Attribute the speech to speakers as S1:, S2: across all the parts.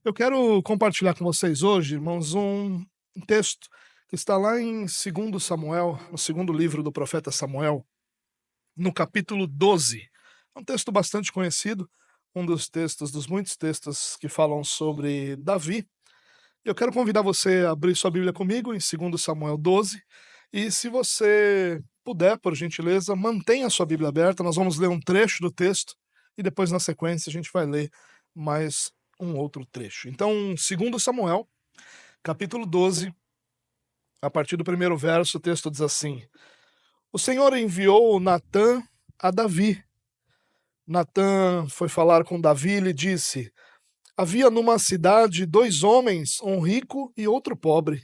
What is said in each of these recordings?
S1: Eu quero compartilhar com vocês hoje, irmãos, um texto que está lá em 2 Samuel, no segundo livro do profeta Samuel, no capítulo 12. É um texto bastante conhecido, um dos muitos textos que falam sobre Davi. Eu quero convidar você a abrir sua Bíblia comigo em 2 Samuel 12. E se você puder, por gentileza, mantenha a sua Bíblia aberta. Nós vamos ler um trecho do texto e depois, na sequência, a gente vai ler mais um outro trecho. Então, 2 Samuel, capítulo 12, a partir do primeiro verso, o texto diz assim: O Senhor enviou Natã a Davi. Natã foi falar com Davi e lhe disse: Havia numa cidade 2 homens, um rico e outro pobre.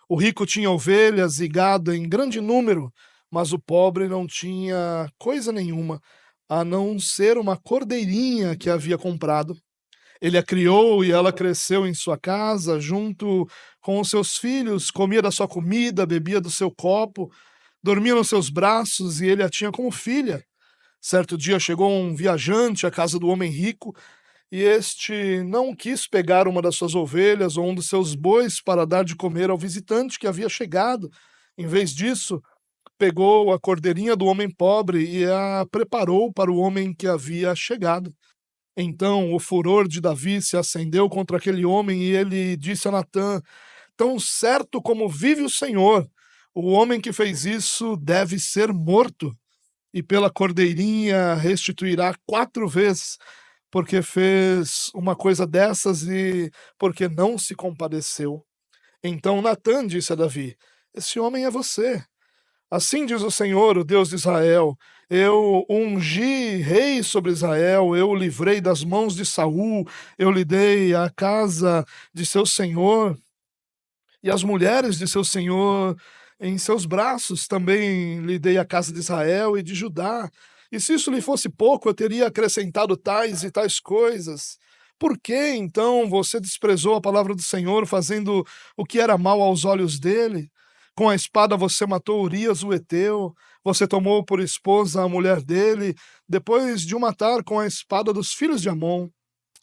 S1: O rico tinha ovelhas e gado em grande número, mas o pobre não tinha coisa nenhuma, a não ser uma cordeirinha que havia comprado. Ele a criou e ela cresceu em sua casa, junto com os seus filhos, comia da sua comida, bebia do seu copo, dormia nos seus braços e ele a tinha como filha. Certo dia chegou um viajante à casa do homem rico e este não quis pegar uma das suas ovelhas ou um dos seus bois para dar de comer ao visitante que havia chegado. Em vez disso, pegou a cordeirinha do homem pobre e a preparou para o homem que havia chegado. Então o furor de Davi se acendeu contra aquele homem e ele disse a Natã: Tão certo como vive o Senhor, o homem que fez isso deve ser morto, e pela cordeirinha restituirá 4 vezes, porque fez uma coisa dessas e porque não se compadeceu. Então Natã disse a Davi: Esse homem é você. Assim diz o Senhor, o Deus de Israel: Eu ungi rei sobre Israel, eu o livrei das mãos de Saul, eu lhe dei a casa de seu senhor e as mulheres de seu senhor em seus braços. Também lhe dei a casa de Israel e de Judá. E se isso lhe fosse pouco, eu teria acrescentado tais e tais coisas. Por que então você desprezou a palavra do Senhor, fazendo o que era mal aos olhos dele? Com a espada você matou Urias o heteu, você tomou por esposa a mulher dele, depois de o matar com a espada dos filhos de Amon.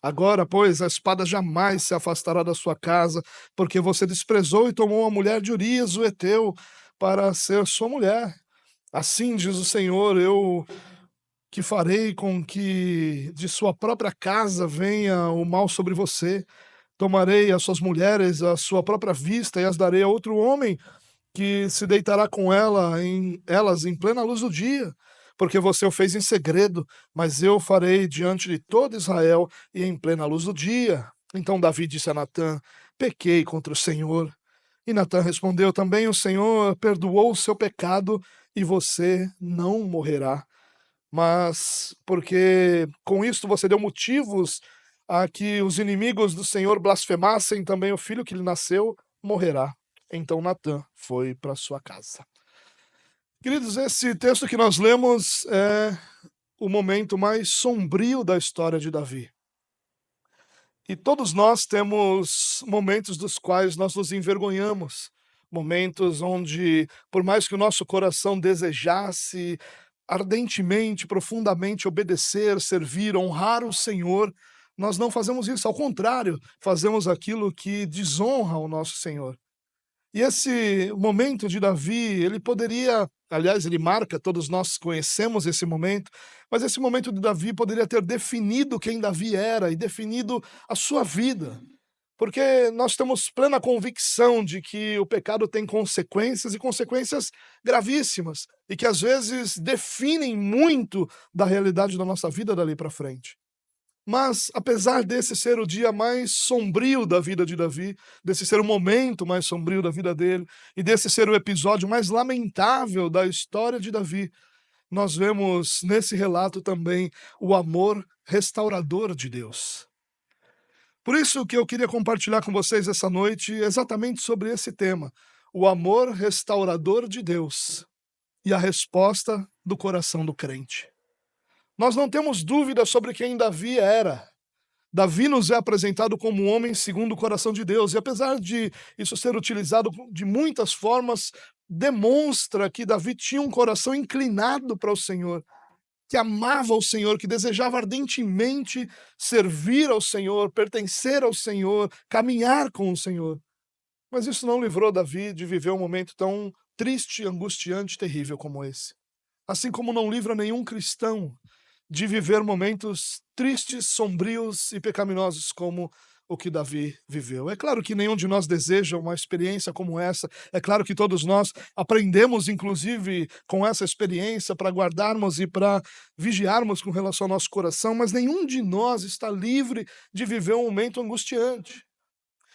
S1: Agora, pois, a espada jamais se afastará da sua casa, porque você desprezou e tomou a mulher de Urias o heteu para ser sua mulher. Assim diz o Senhor: eu que farei com que de sua própria casa venha o mal sobre você. Tomarei as suas mulheres à sua própria vista e as darei a outro homem que se deitará com elas em plena luz do dia, porque você o fez em segredo, mas eu farei diante de todo Israel e em plena luz do dia. Então Davi disse a Natã: Pequei contra o Senhor. E Natã respondeu: Também o Senhor perdoou o seu pecado e você não morrerá. Mas porque com isto você deu motivos a que os inimigos do Senhor blasfemassem, também o filho que lhe nasceu morrerá. Então Natã foi para sua casa. Queridos, esse texto que nós lemos é o momento mais sombrio da história de Davi. E todos nós temos momentos dos quais nós nos envergonhamos, momentos onde, por mais que o nosso coração desejasse ardentemente, profundamente obedecer, servir, honrar o Senhor, nós não fazemos isso, ao contrário, fazemos aquilo que desonra o nosso Senhor. E esse momento de Davi, ele poderia, aliás, ele marca, todos nós conhecemos esse momento, mas esse momento de Davi poderia ter definido quem Davi era e definido a sua vida. Porque nós temos plena convicção de que o pecado tem consequências e consequências gravíssimas, e que às vezes definem muito da realidade da nossa vida dali para frente. Mas, apesar desse ser o dia mais sombrio da vida de Davi, desse ser o momento mais sombrio da vida dele, e desse ser o episódio mais lamentável da história de Davi, nós vemos nesse relato também o amor restaurador de Deus. Por isso que eu queria compartilhar com vocês essa noite exatamente sobre esse tema, o amor restaurador de Deus e a resposta do coração do crente. Nós não temos dúvida sobre quem Davi era. Davi nos é apresentado como um homem segundo o coração de Deus, e apesar de isso ser utilizado de muitas formas, demonstra que Davi tinha um coração inclinado para o Senhor. que amava o Senhor, que desejava ardentemente servir ao Senhor, pertencer ao Senhor, caminhar com o Senhor. Mas isso não livrou Davi de viver um momento tão triste, angustiante, terrível como esse. Assim como não livra nenhum cristão de viver momentos tristes, sombrios e pecaminosos como o que Davi viveu. É claro que nenhum de nós deseja uma experiência como essa. É claro que todos nós aprendemos, inclusive, com essa experiência para guardarmos e para vigiarmos com relação ao nosso coração, mas nenhum de nós está livre de viver um momento angustiante.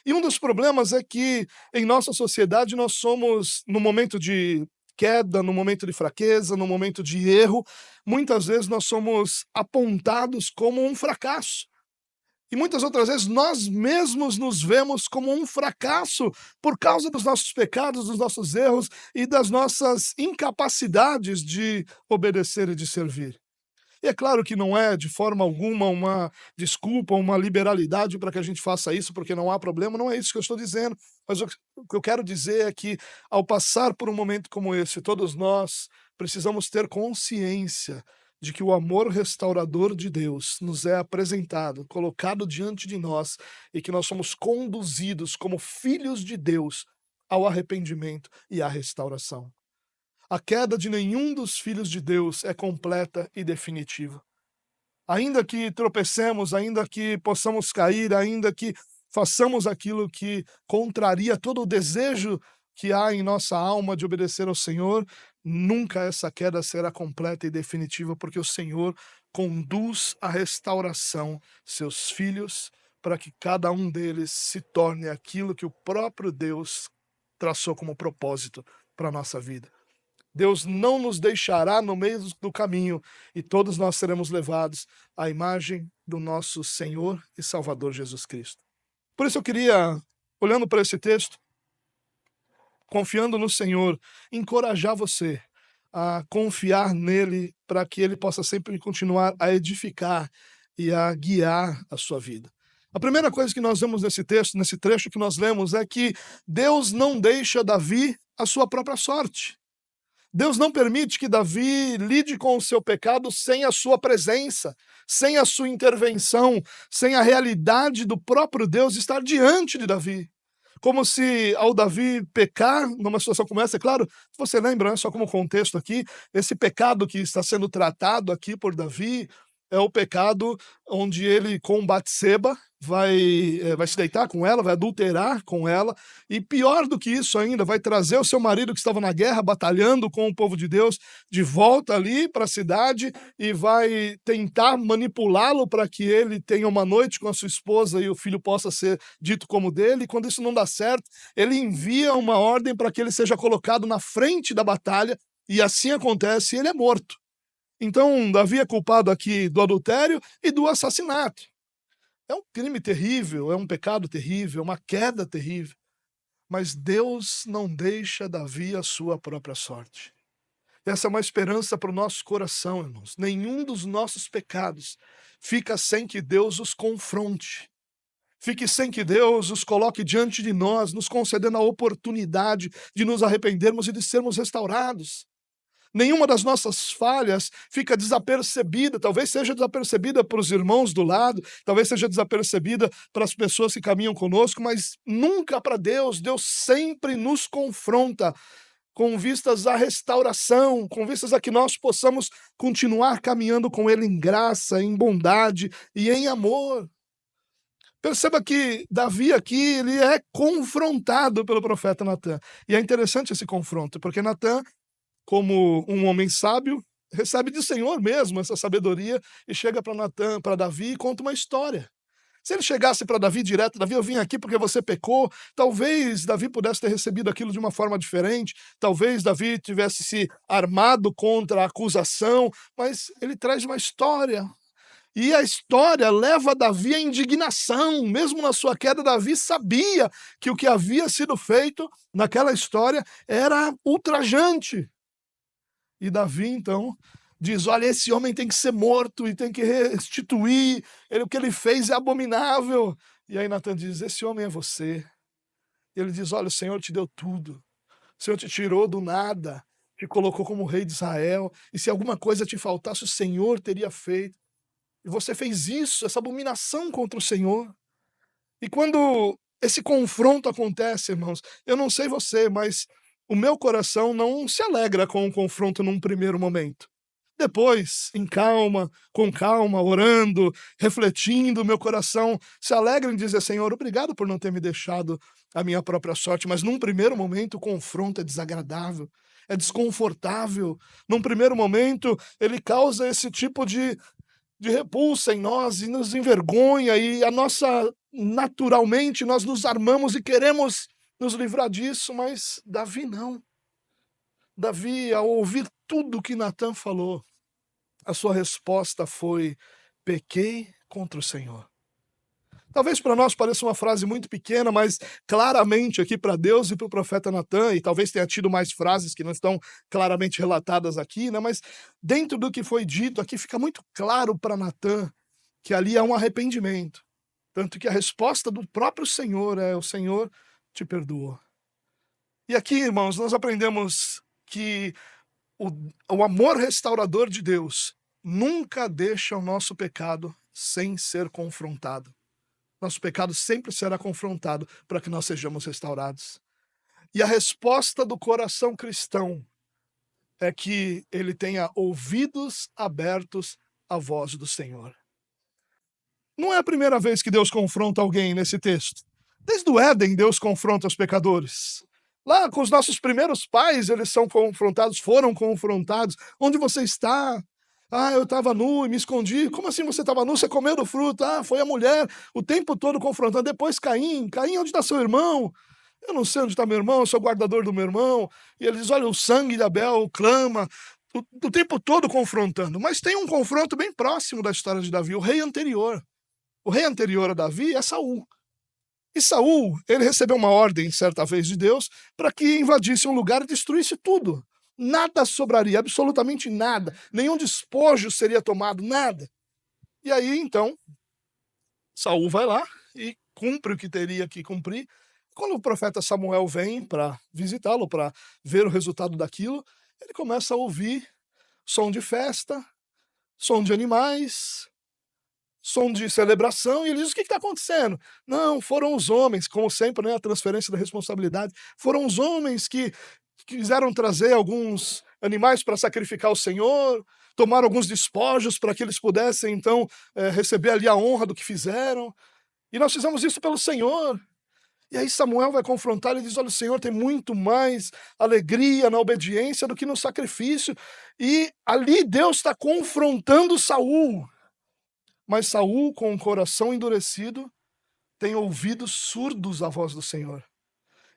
S1: E um dos problemas é que em nossa sociedade nós somos, no momento de queda, no momento de fraqueza, no momento de erro, muitas vezes nós somos apontados como um fracasso. E muitas outras vezes nós mesmos nos vemos como um fracasso por causa dos nossos pecados, dos nossos erros e das nossas incapacidades de obedecer e de servir. E é claro que não é de forma alguma uma desculpa, uma liberalidade para que a gente faça isso, porque não há problema, não é isso que eu estou dizendo. Mas o que eu quero dizer é que, ao passar por um momento como esse, todos nós precisamos ter consciência de que o amor restaurador de Deus nos é apresentado, colocado diante de nós, e que nós somos conduzidos como filhos de Deus ao arrependimento e à restauração. A queda de nenhum dos filhos de Deus é completa e definitiva. Ainda que tropecemos, ainda que possamos cair, ainda que façamos aquilo que contraria todo o desejo que há em nossa alma de obedecer ao Senhor, nunca essa queda será completa e definitiva, porque o Senhor conduz à restauração seus filhos, para que cada um deles se torne aquilo que o próprio Deus traçou como propósito para a nossa vida. Deus não nos deixará no meio do caminho, e todos nós seremos levados à imagem do nosso Senhor e Salvador Jesus Cristo. Por isso eu queria, olhando para esse texto, confiando no Senhor, encorajar você a confiar nele para que ele possa sempre continuar a edificar e a guiar a sua vida. A primeira coisa que nós vemos nesse texto, nesse trecho que nós lemos, é que Deus não deixa Davi a sua própria sorte. Deus não permite que Davi lide com o seu pecado sem a sua presença, sem a sua intervenção, sem a realidade do próprio Deus estar diante de Davi. Como se, ao Davi pecar numa situação como essa, é claro, você lembra, né, só como contexto aqui, esse pecado que está sendo tratado aqui por Davi é o pecado onde ele, com Batseba, vai se deitar com ela, vai adulterar com ela, e pior do que isso ainda, vai trazer o seu marido que estava na guerra, batalhando com o povo de Deus, de volta ali para a cidade, e vai tentar manipulá-lo para que ele tenha uma noite com a sua esposa e o filho possa ser dito como dele. E quando isso não dá certo, ele envia uma ordem para que ele seja colocado na frente da batalha, e assim acontece, e ele é morto. Então, Davi é culpado aqui do adultério e do assassinato. É um crime terrível, é um pecado terrível, é uma queda terrível. Mas Deus não deixa Davi a sua própria sorte. Essa é uma esperança para o nosso coração, irmãos. Nenhum dos nossos pecados fica sem que Deus os confronte. Fique sem que Deus os coloque diante de nós, nos concedendo a oportunidade de nos arrependermos e de sermos restaurados. Nenhuma das nossas falhas fica desapercebida, talvez seja desapercebida para os irmãos do lado, talvez seja desapercebida para as pessoas que caminham conosco, mas nunca para Deus. Deus sempre nos confronta com vistas à restauração, com vistas a que nós possamos continuar caminhando com Ele em graça, em bondade e em amor. Perceba que Davi aqui, ele é confrontado pelo profeta Natã. E é interessante esse confronto, porque Natã, como um homem sábio, recebe do Senhor mesmo essa sabedoria e chega para Davi e conta uma história. Se ele chegasse para Davi direto, Davi, eu vim aqui porque você pecou, talvez Davi pudesse ter recebido aquilo de uma forma diferente, talvez Davi tivesse se armado contra a acusação, mas ele traz uma história. E a história leva Davi à indignação. Mesmo na sua queda, Davi sabia que o que havia sido feito naquela história era ultrajante. E Davi, então, diz, olha, esse homem tem que ser morto e tem que restituir, o que ele fez é abominável. E aí Natã diz, esse homem é você. E ele diz, olha, o Senhor te deu tudo. O Senhor te tirou do nada, te colocou como rei de Israel, e se alguma coisa te faltasse, o Senhor teria feito. E você fez isso, essa abominação contra o Senhor. E quando esse confronto acontece, irmãos, eu não sei você, mas o meu coração não se alegra com o confronto num primeiro momento. Depois, com calma, orando, refletindo, meu coração se alegra em dizer: Senhor, obrigado por não ter me deixado a minha própria sorte. Mas num primeiro momento o confronto é desagradável, é desconfortável. Num primeiro momento ele causa esse tipo de repulsa em nós e nos envergonha, e a nossa naturalmente nós nos armamos e queremos nos livrar disso, mas Davi não. Davi, ao ouvir tudo que Natã falou, a sua resposta foi: pequei contra o Senhor. Talvez para nós pareça uma frase muito pequena, mas claramente aqui para Deus e para o profeta Natã, e talvez tenha tido mais frases que não estão claramente relatadas aqui, né? Mas dentro do que foi dito aqui fica muito claro para Natã que ali há um arrependimento. Tanto que a resposta do próprio Senhor é: o Senhor te perdoou. E aqui, irmãos, nós aprendemos que o amor restaurador de Deus nunca deixa o nosso pecado sem ser confrontado. Nosso pecado sempre será confrontado para que nós sejamos restaurados. E a resposta do coração cristão é que ele tenha ouvidos abertos à voz do Senhor. Não é a primeira vez que Deus confronta alguém nesse texto. Desde o Éden, Deus confronta os pecadores. Lá com os nossos primeiros pais, eles são confrontados, foram confrontados. Onde você está? Ah, eu estava nu e me escondi. Como assim você estava nu? Você comeu do fruto? Ah, foi a mulher o tempo todo confrontando. Depois Caim, onde está seu irmão? Eu não sei onde está meu irmão, eu sou guardador do meu irmão. E ele diz: olha, o sangue de Abel clama. O tempo todo confrontando. Mas tem um confronto bem próximo da história de Davi, o rei anterior. O rei anterior a Davi é Saul. E Saul, ele recebeu uma ordem certa vez de Deus para que invadisse um lugar e destruísse tudo. Nada sobraria, absolutamente nada. Nenhum despojo seria tomado, nada. E aí, então, Saul vai lá e cumpre o que teria que cumprir. Quando o profeta Samuel vem para visitá-lo, para ver o resultado daquilo, ele começa a ouvir som de festa, som de animais, som de celebração, e ele diz: o que está acontecendo? Não, foram os homens, como sempre, né, a transferência da responsabilidade, foram os homens que quiseram trazer alguns animais para sacrificar ao Senhor, tomaram alguns despojos para que eles pudessem, então, receber ali a honra do que fizeram, e nós fizemos isso pelo Senhor. E aí Samuel vai confrontar e diz: olha, o Senhor tem muito mais alegria na obediência do que no sacrifício, e ali Deus está confrontando Saul. Mas Saul, com o coração endurecido, tem ouvidos surdos à voz do Senhor.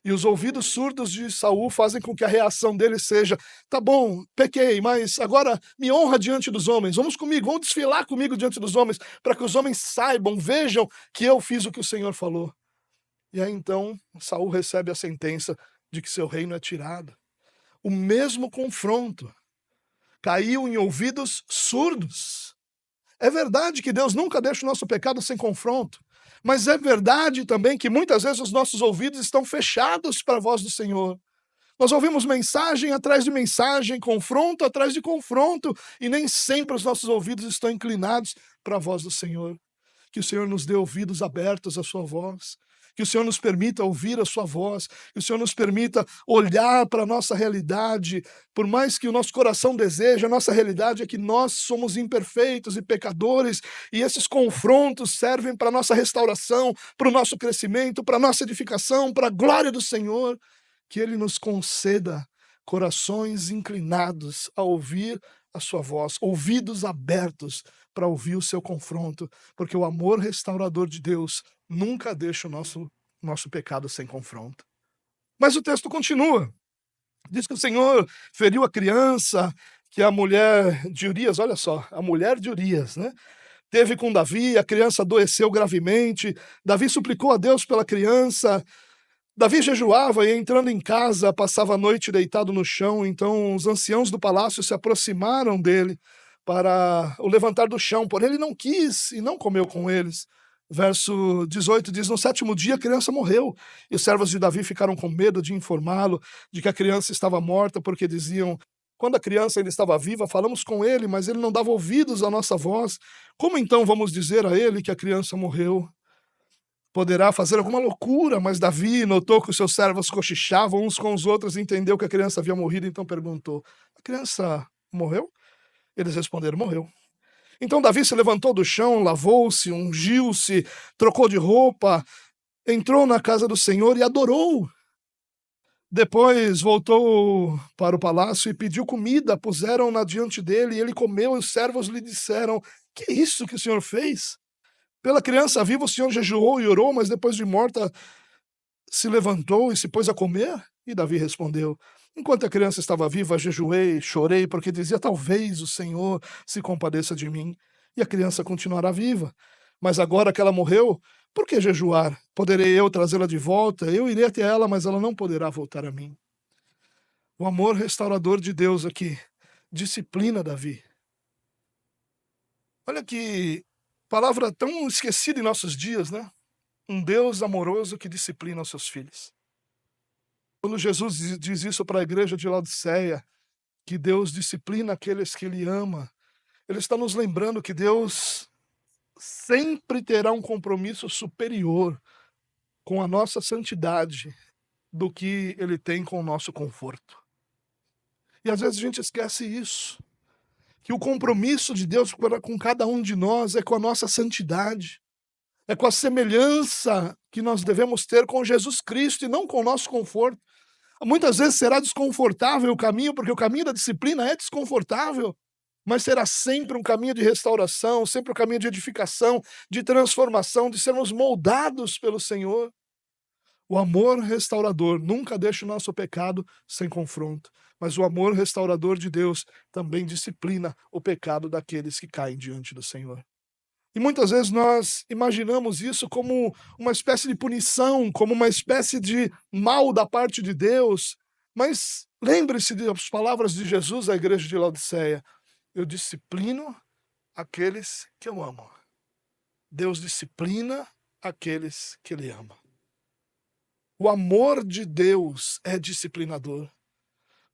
S1: E os ouvidos surdos de Saul fazem com que a reação dele seja: tá bom, pequei, mas agora me honra diante dos homens. Vamos comigo, vamos desfilar comigo diante dos homens, para que os homens saibam, vejam que eu fiz o que o Senhor falou. E aí então Saul recebe a sentença de que seu reino é tirado. O mesmo confronto caiu em ouvidos surdos. É verdade que Deus nunca deixa o nosso pecado sem confronto, mas é verdade também que muitas vezes os nossos ouvidos estão fechados para a voz do Senhor. Nós ouvimos mensagem atrás de mensagem, confronto atrás de confronto, e nem sempre os nossos ouvidos estão inclinados para a voz do Senhor. Que o Senhor nos dê ouvidos abertos à sua voz, que o Senhor nos permita ouvir a sua voz, que o Senhor nos permita olhar para a nossa realidade. Por mais que o nosso coração deseje, a nossa realidade é que nós somos imperfeitos e pecadores, e esses confrontos servem para a nossa restauração, para o nosso crescimento, para a nossa edificação, para a glória do Senhor. Que Ele nos conceda corações inclinados a ouvir a sua voz, ouvidos abertos para ouvir o seu confronto, porque o amor restaurador de Deus nunca deixa o nosso pecado sem confronto. Mas o texto continua. Diz que o Senhor feriu a criança, que a mulher de Urias, olha só, a mulher de Urias, né? Teve com Davi, a criança adoeceu gravemente, Davi suplicou a Deus pela criança. Davi jejuava e, entrando em casa, passava a noite deitado no chão. Então os anciãos do palácio se aproximaram dele para o levantar do chão, porém ele não quis e não comeu com eles. Verso 18 diz: no 7º dia a criança morreu, e os servos de Davi ficaram com medo de informá-lo de que a criança estava morta, porque diziam: Quando a criança ainda estava viva, falamos com ele, mas ele não dava ouvidos à nossa voz. Como então vamos dizer a ele que a criança morreu? Poderá fazer alguma loucura, mas Davi notou que os seus servos cochichavam uns com os outros e entendeu que a criança havia morrido, então perguntou: a criança morreu? Eles responderam: morreu. Então Davi se levantou do chão, lavou-se, ungiu-se, trocou de roupa, entrou na casa do Senhor e adorou. Depois voltou para o palácio e pediu comida, puseram-na diante dele, e ele comeu, e os servos lhe disseram: que é isso que o Senhor fez? Pela criança viva o Senhor jejuou e orou, mas depois de morta se levantou e se pôs a comer? E Davi respondeu: enquanto a criança estava viva, jejuei, chorei, porque dizia: talvez o Senhor se compadeça de mim, e a criança continuará viva. Mas agora que ela morreu, por que jejuar? Poderei eu trazê-la de volta? Eu irei até ela, mas ela não poderá voltar a mim. O amor restaurador de Deus aqui disciplina Davi. Olha que palavra tão esquecida em nossos dias, né? Um Deus amoroso que disciplina os seus filhos. Quando Jesus diz isso para a igreja de Laodiceia, que Deus disciplina aqueles que Ele ama, Ele está nos lembrando que Deus sempre terá um compromisso superior com a nossa santidade do que Ele tem com o nosso conforto. E às vezes a gente esquece isso, que o compromisso de Deus com cada um de nós é com a nossa santidade, é com a semelhança que nós devemos ter com Jesus Cristo e não com o nosso conforto. Muitas vezes será desconfortável o caminho, porque o caminho da disciplina é desconfortável, mas será sempre um caminho de restauração, sempre um caminho de edificação, de transformação, de sermos moldados pelo Senhor. O amor restaurador nunca deixa o nosso pecado sem confronto, mas o amor restaurador de Deus também disciplina o pecado daqueles que caem diante do Senhor. E muitas vezes nós imaginamos isso como uma espécie de punição, como uma espécie de mal da parte de Deus. Mas lembre-se das palavras de Jesus à igreja de Laodiceia: eu disciplino aqueles que eu amo. Deus disciplina aqueles que Ele ama. O amor de Deus é disciplinador,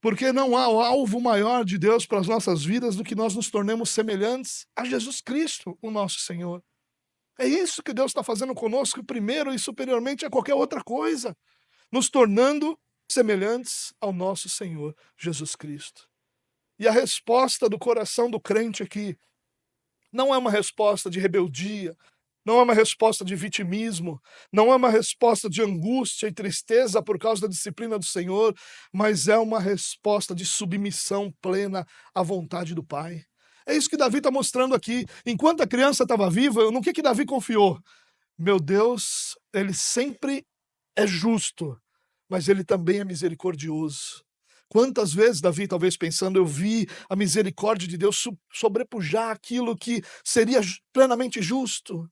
S1: porque não há alvo maior de Deus para as nossas vidas do que nós nos tornemos semelhantes a Jesus Cristo, o nosso Senhor. É isso que Deus está fazendo conosco, primeiro e superiormente a qualquer outra coisa, nos tornando semelhantes ao nosso Senhor Jesus Cristo. E a resposta do coração do crente aqui não é uma resposta de rebeldia, não é uma resposta de vitimismo, não é uma resposta de angústia e tristeza por causa da disciplina do Senhor, mas é uma resposta de submissão plena à vontade do Pai. É isso que Davi está mostrando aqui. Enquanto a criança estava viva, no que Davi confiou? Meu Deus, Ele sempre é justo, mas Ele também é misericordioso. Quantas vezes, Davi, talvez pensando, eu vi a misericórdia de Deus sobrepujar aquilo que seria plenamente justo.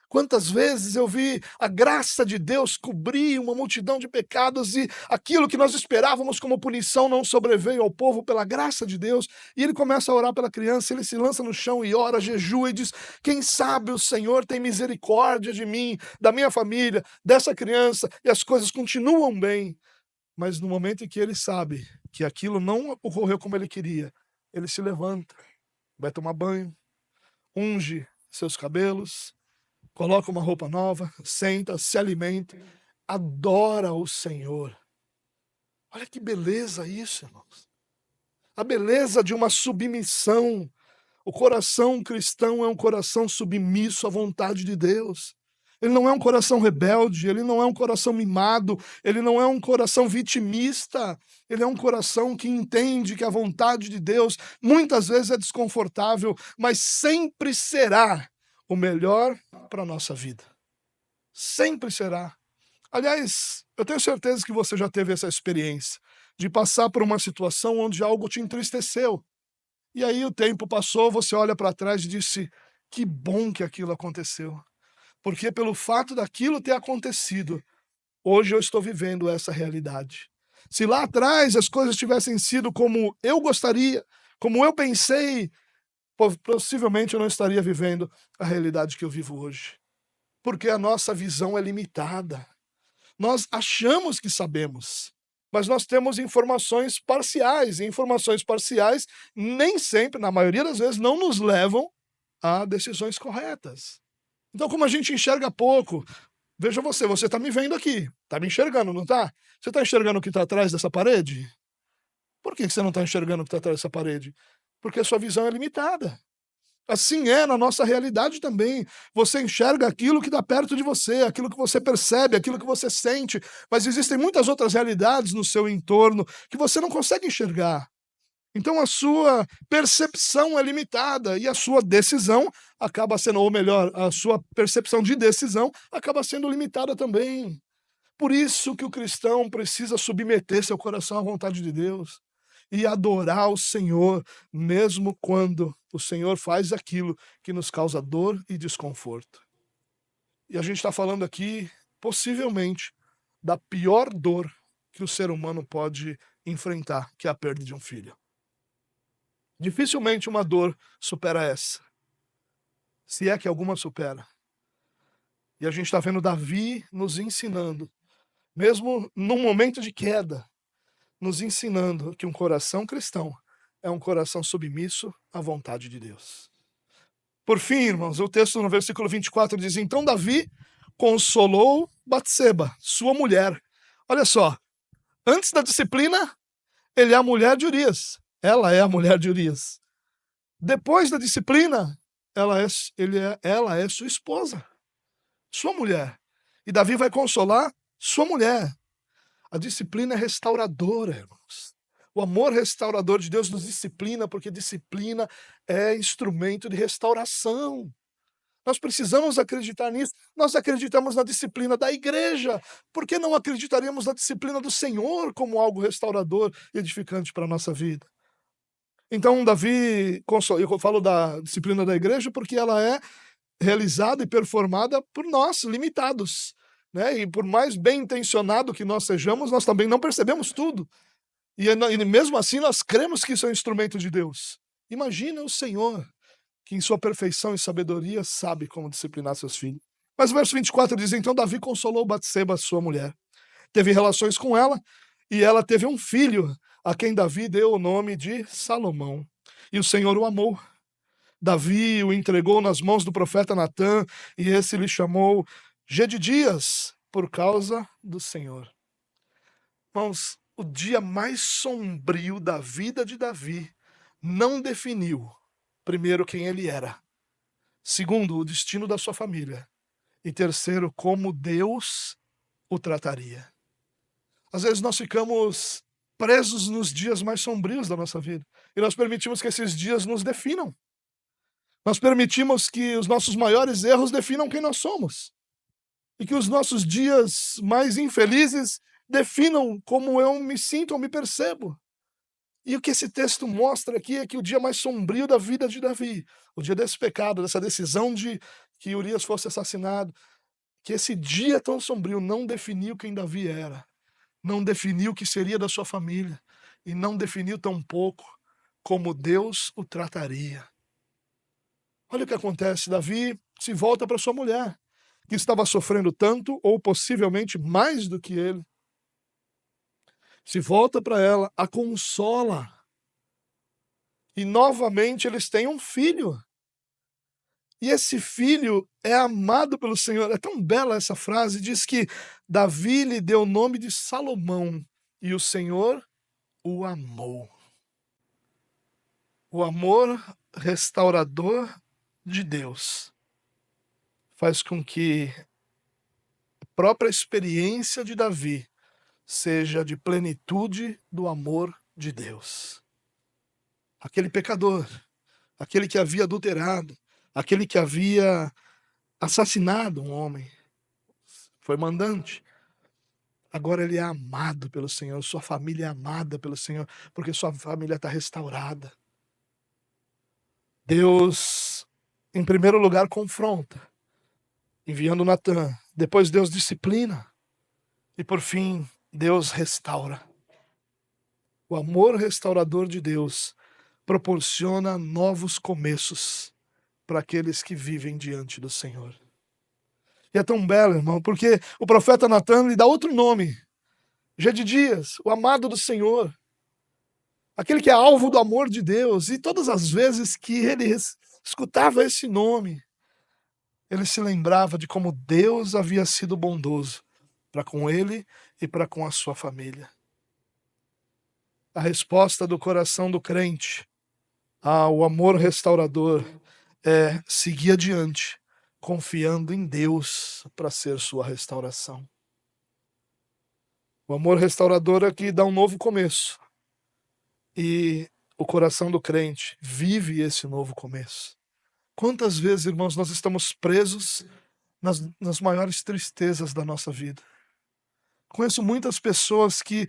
S1: Quantas vezes eu vi a graça de Deus cobrir uma multidão de pecados e aquilo que nós esperávamos como punição não sobreveio ao povo pela graça de Deus. E ele começa a orar pela criança, ele se lança no chão e ora, jejua e diz: quem sabe o Senhor tem misericórdia de mim, da minha família, dessa criança, e as coisas continuam bem. Mas no momento em que ele sabe que aquilo não ocorreu como ele queria, ele se levanta, vai tomar banho, unge seus cabelos, coloca uma roupa nova, senta, se alimenta, adora o Senhor. Olha que beleza isso, irmãos. A beleza de uma submissão. O coração cristão é um coração submisso à vontade de Deus. Ele não é um coração rebelde, ele não é um coração mimado, ele não é um coração vitimista, ele é um coração que entende que a vontade de Deus muitas vezes é desconfortável, mas sempre será o melhor para a nossa vida. Sempre será. Aliás, eu tenho certeza que você já teve essa experiência de passar por uma situação onde algo te entristeceu. E aí o tempo passou, você olha para trás e disse: que bom que aquilo aconteceu. Porque pelo fato daquilo ter acontecido, hoje eu estou vivendo essa realidade. Se lá atrás as coisas tivessem sido como eu gostaria, como eu pensei, possivelmente eu não estaria vivendo a realidade que eu vivo hoje. Porque a nossa visão é limitada. Nós achamos que sabemos, mas nós temos informações parciais, e informações parciais nem sempre, na maioria das vezes, não nos levam a decisões corretas. Então, como a gente enxerga pouco, veja você está me vendo aqui, está me enxergando, não está? Você está enxergando o que está atrás dessa parede? Por que você não está enxergando o que está atrás dessa parede? Porque a sua visão é limitada. Assim é na nossa realidade também. Você enxerga aquilo que está perto de você, aquilo que você percebe, aquilo que você sente, mas existem muitas outras realidades no seu entorno que você não consegue enxergar. Então a sua percepção é limitada e a sua decisão acaba sendo, ou melhor, a sua percepção de decisão acaba sendo limitada também. Por isso que o cristão precisa submeter seu coração à vontade de Deus e adorar o Senhor, mesmo quando o Senhor faz aquilo que nos causa dor e desconforto. E a gente está falando aqui, possivelmente, da pior dor que o ser humano pode enfrentar, que é a perda de um filho. Dificilmente uma dor supera essa, se é que alguma supera. E a gente está vendo Davi nos ensinando, mesmo num momento de queda, nos ensinando que um coração cristão é um coração submisso à vontade de Deus. Por fim, irmãos, o texto no versículo 24 diz: então Davi consolou Batseba, sua mulher. Olha só, antes da disciplina, ele é a mulher de Urias. Ela é a mulher de Urias. Depois da disciplina, ela é sua esposa, sua mulher. E Davi vai consolar sua mulher. A disciplina é restauradora, irmãos. O amor restaurador de Deus nos disciplina, porque disciplina é instrumento de restauração. Nós precisamos acreditar nisso. Nós acreditamos na disciplina da igreja. Por que não acreditaríamos na disciplina do Senhor como algo restaurador e edificante para a nossa vida? Então, Davi, eu falo da disciplina da igreja porque ela é realizada e performada por nós, limitados. Né? E por mais bem intencionado que nós sejamos, nós também não percebemos tudo. E mesmo assim nós cremos que isso é um instrumento de Deus. Imagina o Senhor, que em sua perfeição e sabedoria sabe como disciplinar seus filhos. Mas o verso 24 diz: então Davi consolou Batseba, sua mulher. Teve relações com ela, e ela teve um filho, a quem Davi deu o nome de Salomão. E o Senhor o amou. Davi o entregou nas mãos do profeta Natã, e esse lhe chamou Gedidias, por causa do Senhor. Irmãos, o dia mais sombrio da vida de Davi não definiu, primeiro, quem ele era, segundo, o destino da sua família, e terceiro, como Deus o trataria. Às vezes nós ficamos presos nos dias mais sombrios da nossa vida, e nós permitimos que esses dias nos definam. Nós permitimos que os nossos maiores erros definam quem nós somos. E que os nossos dias mais infelizes definam como eu me sinto ou me percebo. E o que esse texto mostra aqui é que o dia mais sombrio da vida de Davi, o dia desse pecado, dessa decisão de que Urias fosse assassinado, que esse dia tão sombrio não definiu quem Davi era, não definiu o que seria da sua família, e não definiu tampouco como Deus o trataria. Olha o que acontece, Davi se volta para sua mulher, que estava sofrendo tanto, ou possivelmente mais do que ele. Se volta para ela, a consola. E novamente eles têm um filho. E esse filho é amado pelo Senhor. É tão bela essa frase, diz que Davi lhe deu o nome de Salomão, e o Senhor o amou. O amor restaurador de Deus faz com que a própria experiência de Davi seja de plenitude do amor de Deus. Aquele pecador, aquele que havia adulterado, aquele que havia assassinado um homem, foi mandante. Agora ele é amado pelo Senhor, sua família é amada pelo Senhor, porque sua família está restaurada. Deus, em primeiro lugar, confronta, enviando Natã. Depois Deus disciplina. E por fim, Deus restaura. O amor restaurador de Deus proporciona novos começos para aqueles que vivem diante do Senhor. E é tão belo, irmão, porque o profeta Natã lhe dá outro nome. Gedidias, o amado do Senhor, aquele que é alvo do amor de Deus, e todas as vezes que ele escutava esse nome, ele se lembrava de como Deus havia sido bondoso para com ele e para com a sua família. A resposta do coração do crente ao amor restaurador é seguir adiante, confiando em Deus para ser sua restauração. O amor restaurador é que dá um novo começo. E o coração do crente vive esse novo começo. Quantas vezes, irmãos, nós estamos presos nas maiores tristezas da nossa vida? Conheço muitas pessoas que,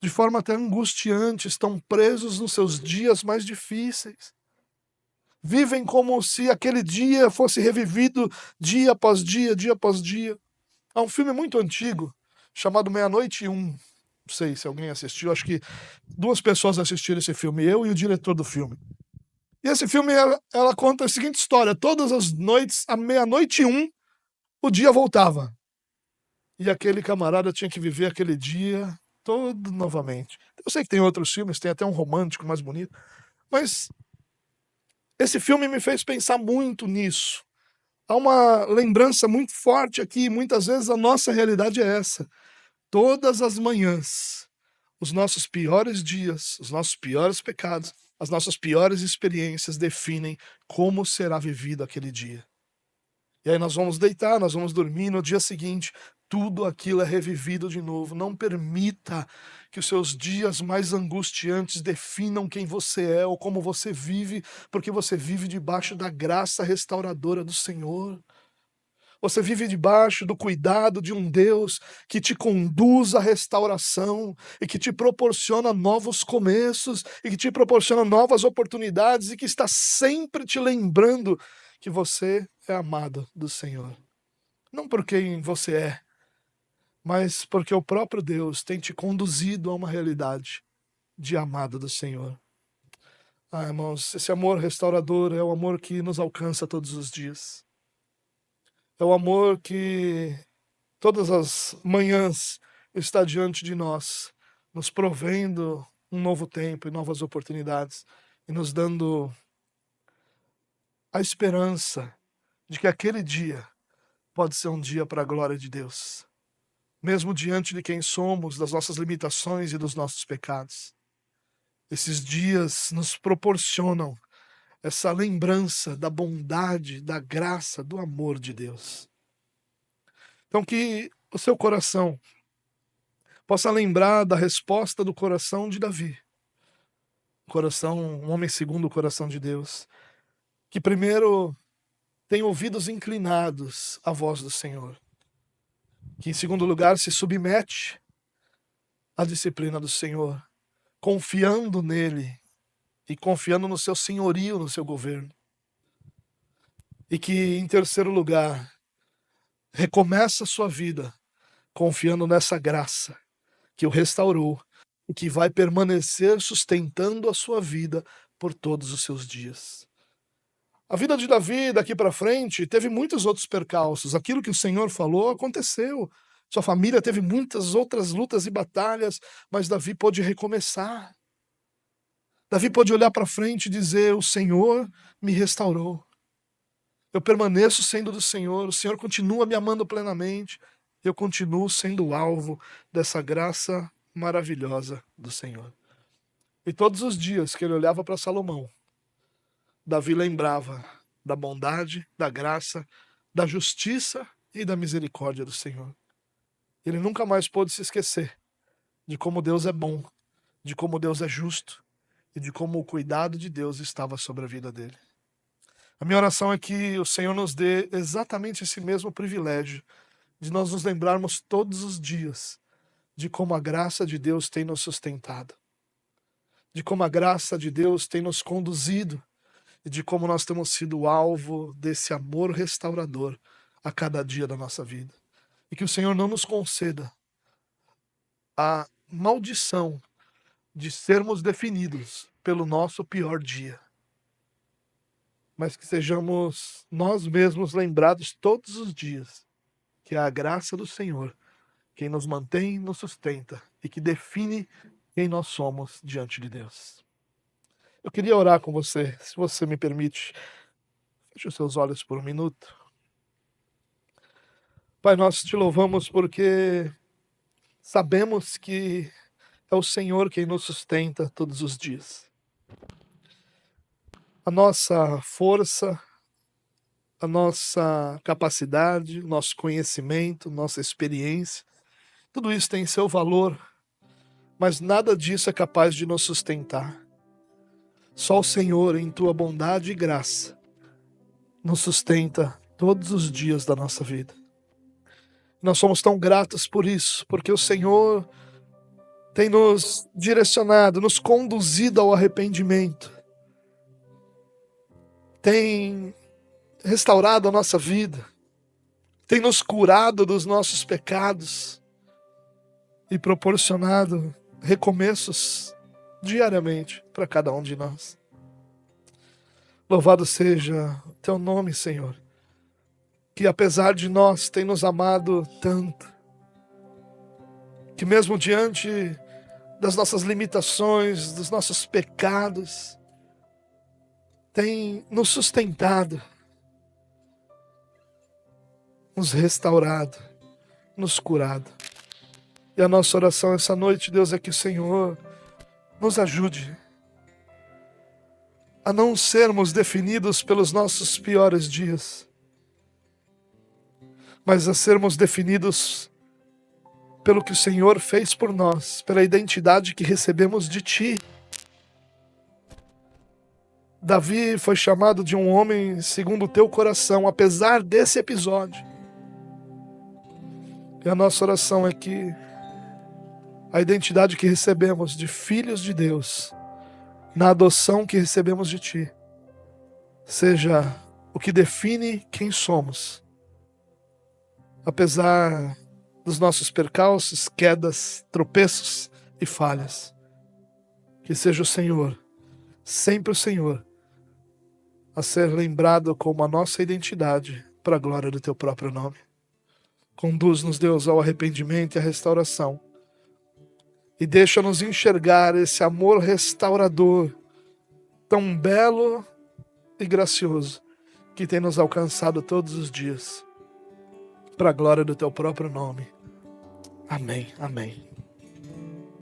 S1: de forma até angustiante, estão presos nos seus dias mais difíceis. Vivem como se aquele dia fosse revivido dia após dia, dia após dia. Há um filme muito antigo, chamado Meia-Noite e Um. Não sei se alguém assistiu, acho que 2 pessoas assistiram esse filme, eu e o diretor do filme. E esse filme, ela conta a seguinte história: todas as noites, à meia-noite e um, o dia voltava. E aquele camarada tinha que viver aquele dia todo novamente. Eu sei que tem outros filmes, tem até um romântico mais bonito, mas esse filme me fez pensar muito nisso. Há uma lembrança muito forte aqui, muitas vezes a nossa realidade é essa. Todas as manhãs, os nossos piores dias, os nossos piores pecados, as nossas piores experiências definem como será vivido aquele dia. E aí nós vamos deitar, nós vamos dormir, no dia seguinte, tudo aquilo é revivido de novo. Não permita que os seus dias mais angustiantes definam quem você é ou como você vive, porque você vive debaixo da graça restauradora do Senhor. Você vive debaixo do cuidado de um Deus que te conduz à restauração e que te proporciona novos começos e que te proporciona novas oportunidades e que está sempre te lembrando que você é amado do Senhor. Não por quem você é, mas porque o próprio Deus tem te conduzido a uma realidade de amado do Senhor. Ah, irmãos, esse amor restaurador é o amor que nos alcança todos os dias. É o amor que todas as manhãs está diante de nós, nos provendo um novo tempo e novas oportunidades, e nos dando a esperança de que aquele dia pode ser um dia para a glória de Deus, mesmo diante de quem somos, das nossas limitações e dos nossos pecados. Esses dias nos proporcionam essa lembrança da bondade, da graça, do amor de Deus. Então, que o seu coração possa lembrar da resposta do coração de Davi. Um homem segundo o coração de Deus, que primeiro tem ouvidos inclinados à voz do Senhor, que em segundo lugar se submete à disciplina do Senhor, confiando nele e confiando no seu senhorio, no seu governo. E que em terceiro lugar recomeça a sua vida confiando nessa graça que o restaurou e que vai permanecer sustentando a sua vida por todos os seus dias. A vida de Davi, daqui para frente, teve muitos outros percalços. Aquilo que o Senhor falou aconteceu. Sua família teve muitas outras lutas e batalhas, mas Davi pôde recomeçar. Davi pôde olhar para frente e dizer: o Senhor me restaurou. Eu permaneço sendo do Senhor, o Senhor continua me amando plenamente, eu continuo sendo alvo dessa graça maravilhosa do Senhor. E todos os dias que ele olhava para Salomão, Davi lembrava da bondade, da graça, da justiça e da misericórdia do Senhor. Ele nunca mais pôde se esquecer de como Deus é bom, de como Deus é justo e de como o cuidado de Deus estava sobre a vida dele. A minha oração é que o Senhor nos dê exatamente esse mesmo privilégio de nós nos lembrarmos todos os dias de como a graça de Deus tem nos sustentado, de como a graça de Deus tem nos conduzido e de como nós temos sido alvo desse amor restaurador a cada dia da nossa vida. E que o Senhor não nos conceda a maldição de sermos definidos pelo nosso pior dia, mas que sejamos nós mesmos lembrados todos os dias que é a graça do Senhor quem nos mantém, nos sustenta e que define quem nós somos diante de Deus. Eu queria orar com você, se você me permite. Feche os seus olhos por um minuto. Pai, nós te louvamos porque sabemos que é o Senhor quem nos sustenta todos os dias. A nossa força, a nossa capacidade, o nosso conhecimento, nossa experiência, tudo isso tem seu valor, mas nada disso é capaz de nos sustentar. Só o Senhor, em tua bondade e graça, nos sustenta todos os dias da nossa vida. Nós somos tão gratos por isso, porque o Senhor tem nos direcionado, nos conduzido ao arrependimento, tem restaurado a nossa vida, tem nos curado dos nossos pecados e proporcionado recomeços diariamente para cada um de nós. Louvado seja o teu nome, Senhor, que apesar de nós tem nos amado tanto, que mesmo diante das nossas limitações, dos nossos pecados, tem nos sustentado, nos restaurado, nos curado. E a nossa oração essa noite, Deus, é que o Senhor nos ajude a não sermos definidos pelos nossos piores dias, mas a sermos definidos pelo que o Senhor fez por nós, pela identidade que recebemos de Ti. Davi foi chamado de um homem segundo o teu coração, apesar desse episódio. E a nossa oração é que a identidade que recebemos de filhos de Deus, na adoção que recebemos de Ti, seja o que define quem somos, apesar dos nossos percalços, quedas, tropeços e falhas. Que seja o Senhor, sempre o Senhor, a ser lembrado como a nossa identidade para a glória do Teu próprio nome. Conduz-nos, Deus, ao arrependimento e à restauração. E deixa-nos enxergar esse amor restaurador, tão belo e gracioso, que tem nos alcançado todos os dias, para a glória do Teu próprio nome. Amém, amém.